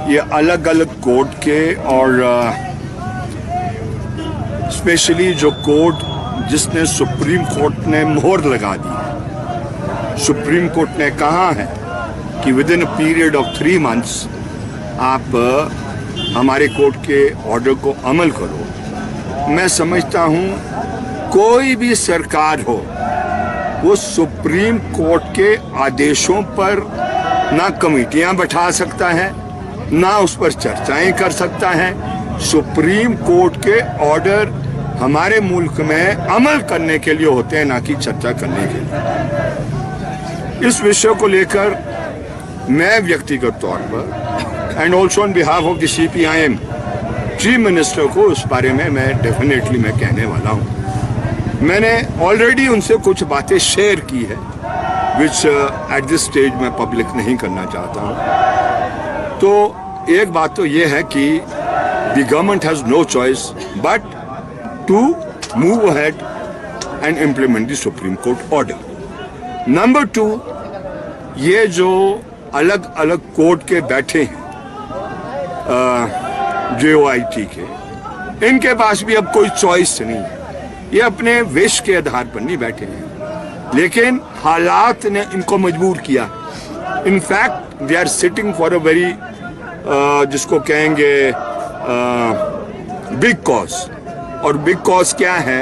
ये अलग अलग कोर्ट के और स्पेशली जो कोर्ट जिसने सुप्रीम कोर्ट ने मोहर लगा दी। सुप्रीम कोर्ट ने कहा है कि with in a period of 3 months आप हमारे कोर्ट के ऑर्डर को अमल करो। मैं समझता हूँ कोई भी सरकार हो वो सुप्रीम कोर्ट के आदेशों पर ना कमेटियां बैठा सकता है ना उस पर चर्चाएं कर सकता है। सुप्रीम कोर्ट के ऑर्डर हमारे मुल्क में अमल करने के लिए होते हैं, ना कि चर्चा करने के लिए। इस विषय को लेकर मैं व्यक्तिगत तौर पर and also on behalf of the CPIM chief minister को उस बारे में मैं डेफिनेटली मैं कहने वाला हूँ। मैंने ऑलरेडी उनसे कुछ बातें शेयर की है विच एट दिस स्टेज मैं पब्लिक नहीं करना चाहता हूँ। तो एक बात तो ये है कि the government has no choice but to move ahead and implement the Supreme Court order. Number 2, ये जो अलग अलग कोर्ट के बैठे हैं JOIT के, इनके पास भी अब कोई चॉइस नहीं है। ये अपने विश के आधार पर नहीं बैठे हैं, लेकिन हालात ने इनको मजबूर किया। In fact they are sitting for a very जिसको कहेंगे बिग कॉज। और बिग कॉज क्या है?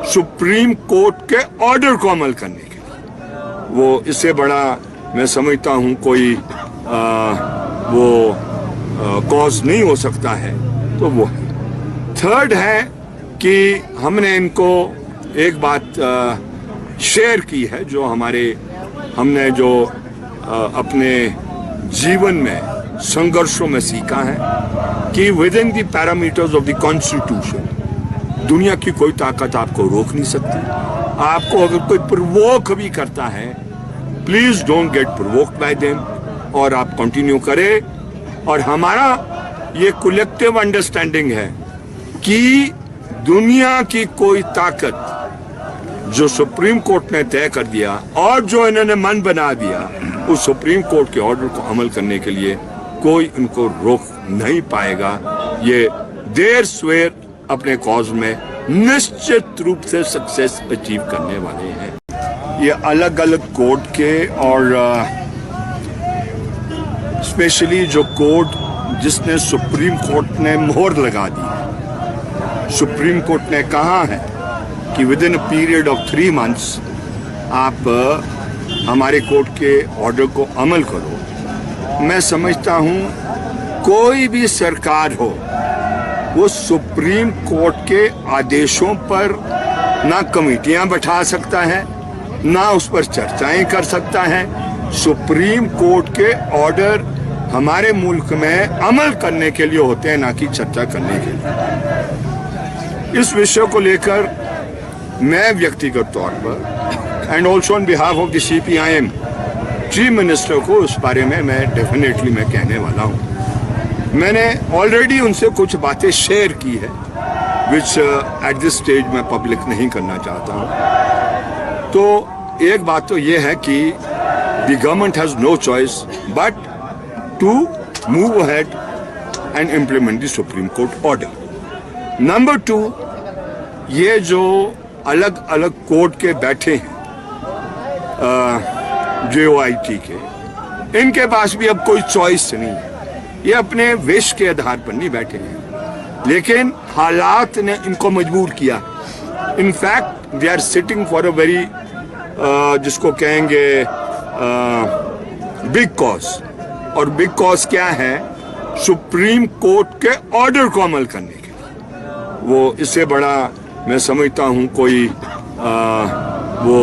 सुप्रीम कोर्ट के ऑर्डर को अमल करने के लिए। वो इससे बड़ा मैं समझता हूँ कोई वो कॉज नहीं हो सकता है। तो वो है। थर्ड है कि हमने इनको एक बात शेयर की है जो हमने जो अपने जीवन में संघर्षों में सीखा है कि with in the parameters of the constitution दुनिया की कोई ताकत आपको रोक नहीं सकती। आपको अगर कोई प्रोवोक भी करता है, please don't get provoked bye them और आप कंटिन्यू करें। और हमारा ये कलेक्टिव अंडरस्टैंडिंग है कि दुनिया की कोई ताकत जो सुप्रीम कोर्ट ने तय कर दिया और जो इन्होंने मन बना दिया, उस सुप्रीम कोर्ट के ऑर्डर को अमल करने के लिए कोई इनको रोक नहीं पाएगा। ये देर स्वेर अपने कॉज में निश्चित रूप से सक्सेस अचीव करने वाले हैं। ये अलग अलग कोर्ट के और स्पेशली जो कोर्ट जिसने सुप्रीम कोर्ट ने मोहर लगा दी। सुप्रीम कोर्ट ने कहा है कि with in a period of 3 months आप हमारे कोर्ट के ऑर्डर को अमल करो। मैं समझता हूँ कोई भी सरकार हो वो सुप्रीम कोर्ट के आदेशों पर ना कमेटियां बैठा सकता है ना उस पर चर्चाएं कर सकता है। सुप्रीम कोर्ट के ऑर्डर हमारे मुल्क में अमल करने के लिए होते हैं, ना कि चर्चा करने के लिए। इस विषय को लेकर मैं व्यक्तिगत तौर पर and also on behalf of the CPIM chief minister को उस बारे में मैं डेफिनेटली मैं कहने वाला हूँ। मैंने ऑलरेडी उनसे कुछ बातें शेयर की है विच एट दिस स्टेज मैं पब्लिक नहीं करना चाहता हूँ। तो एक बात तो ये है कि the government has no choice but to move ahead and implement the Supreme Court order. Number 2, ये जो अलग अलग कोर्ट के बैठे हैं JOIT के, इनके पास भी अब कोई चॉइस नहीं है। ये अपने विश के आधार पर नहीं बैठे हैं, लेकिन हालात ने इनको मजबूर किया। In fact they are sitting for a very जिसको कहेंगे बिग कॉज। और बिग कॉज क्या है? सुप्रीम कोर्ट के ऑर्डर को अमल करने के लिए। वो इससे बड़ा मैं समझता हूँ कोई वो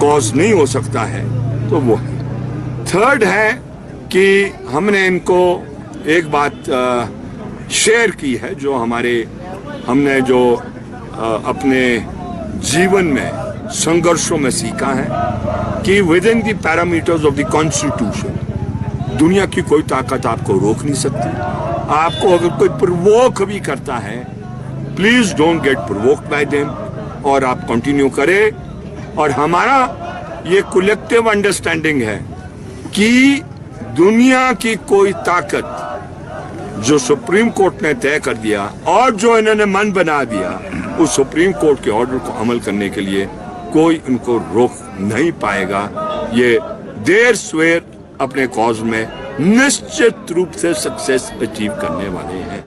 कॉज नहीं हो सकता है। तो वो है। थर्ड है कि हमने इनको एक बात शेयर की है जो हमने जो अपने जीवन में संघर्षों में सीखा है कि with in the parameters of the constitution दुनिया की कोई ताकत आपको रोक नहीं सकती। आपको अगर कोई प्रोवोक भी करता है, please don't get provoked bye them और आप कंटिन्यू करें। और हमारा ये कलेक्टिव अंडरस्टैंडिंग है कि दुनिया की कोई ताकत जो सुप्रीम कोर्ट ने तय कर दिया और जो इन्होंने मन बना दिया, उस सुप्रीम कोर्ट के ऑर्डर को अमल करने के लिए कोई उनको रोक नहीं पाएगा। ये देर सवेर अपने कॉज में निश्चित रूप से सक्सेस अचीव करने वाले हैं।